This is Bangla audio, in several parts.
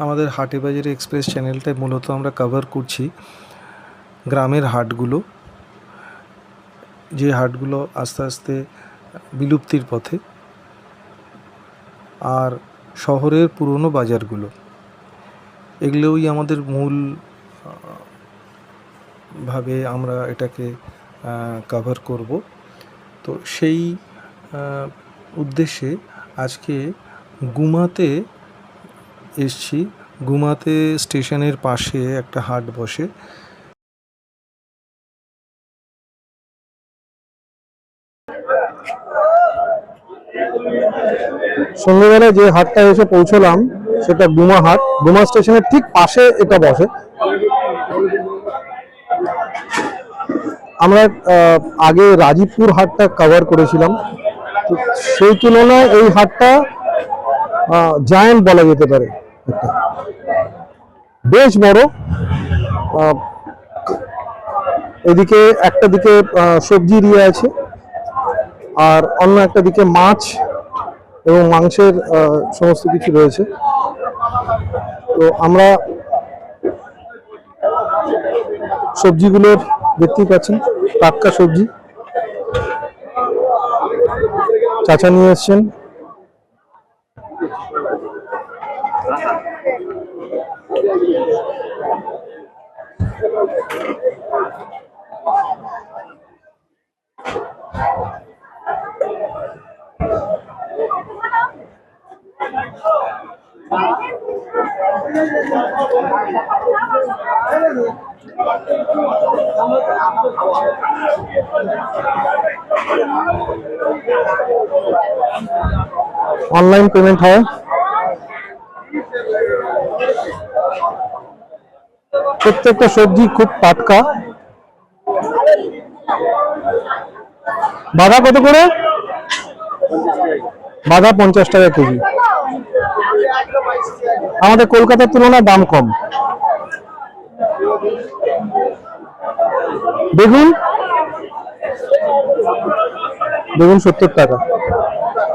আমাদের হাটে বাজারে এক্সপ্রেস চ্যানেলটায় মূলত আমরা কভার করছি গ্রামের হাটগুলো, যে হাটগুলো আস্তে আস্তে বিলুপ্তির পথে, আর শহরের পুরনো বাজারগুলো। এগুলোই আমাদের মূল ভাবে আমরা এটাকে কভার করব। তো সেই উদ্দেশ্যে আজকে গুমাতে এসছি। গুমাতে স্টেশনের পাশে একটা হাট বসে। সন্ধ্যেবেলায় যে হাটটা এসে পৌঁছলাম সেটা গুমা হাট। গুমা স্টেশনের ঠিক পাশে এটা বসে। আমরা আগে রাজীবপুর হাটটা কভার করেছিলাম, সেই তুলনায় এই হাটটা জায়ান্ট বলা যেতে পারে। বেশ বড়। এদিকে একটা দিকে সবজির ইয়ে আছে, আর অন্য একটা দিকে মাছ এবং মাংসের সমস্ত কিছু রয়েছে। তো আমরা সবজিগুলোর দেখতেই পাচ্ছেন, টাটকা সবজি চাচা নিয়ে এসছেন। অনলাইন পেমেন্ট হয়। প্রত্যেকটা সবজি খুব টাটকা। বাঁধা কত করে? বাঁধা 50 টাকা কেজি। আমাদের কলকাতার তুলনায় দাম কম। বেগুন 70 টাকা।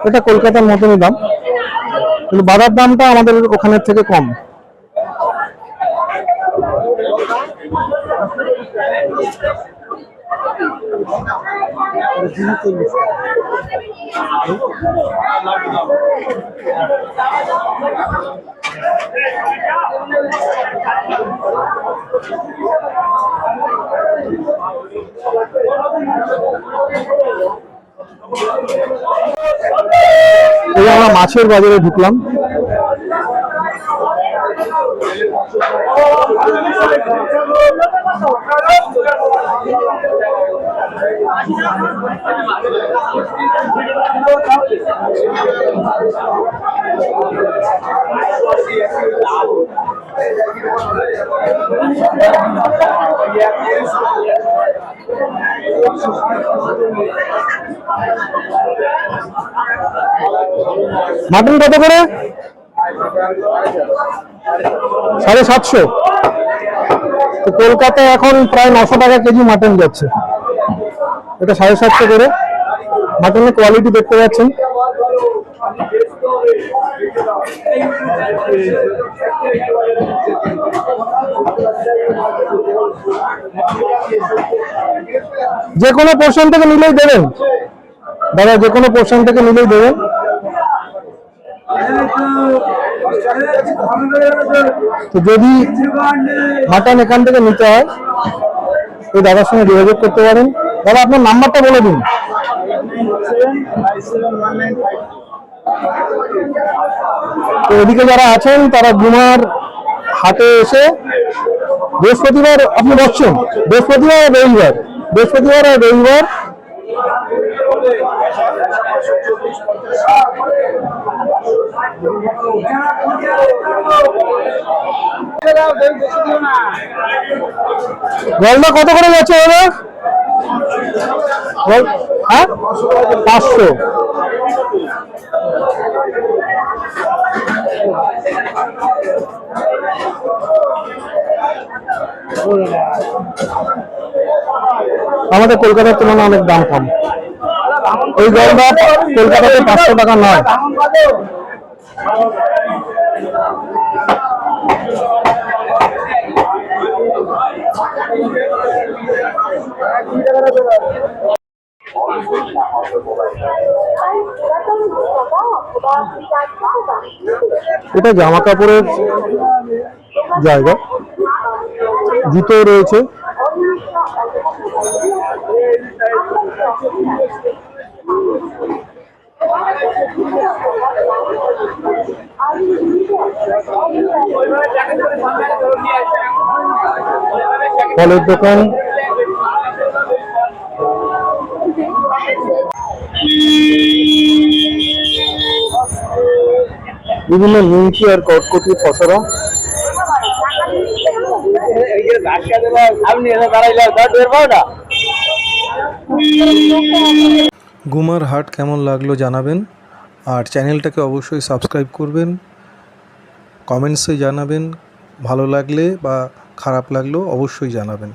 এটা কলকাতার মতনই দাম, কিন্তু বাঁধার দামটা আমাদের ওখানের থেকে কম। এই আমরা মাছের বাজারে ঢুকলাম। মাটন কত করে? 750। তো কলকাতায় এখন প্রায় 900 টাকা কেজি মাটন যাচ্ছে, এটা 750 করে। মাটনের কোয়ালিটি দেখতে পাচ্ছেন। যে কোনো পোর্শন থেকে নিলেই দেবেন দাদা, যে কোনো পোর্শন থেকে নিলেই দেবেন। তো যদি মাটন এখান থেকে নিতে হয়, এই দাদার সঙ্গে যোগাযোগ করতে পারেন। দাদা, আপনার নাম্বারটা বলে দিন। তো এদিকে যারা আছেন তারা গুমার হাটে এসে বৃহস্পতিবার আপনি বসছেন, বৃহস্পতিবার আর রবিবার গলদা কত করে যাচ্ছে দাদা? হ্যাঁ, 500। আমাদের কলকাতার তুলনায় অনেক দাম কম। এই গলদা কলকাতাতে 500 টাকা নয়, এটা জামা কাপড়ের জায়গা, জুতো রয়েছে। ফলের দোকান, বিভিন্ন নিমকি আর কটকটি পসরা। গুমার হাট কেমন লাগলো জানাবেন, আর চ্যানেলটাকে অবশ্যই সাবস্ক্রাইব করবেন, কমেন্টসে জানাবেন, ভালো লাগলে বা খারাপ লাগলেও অবশ্যই জানাবেন।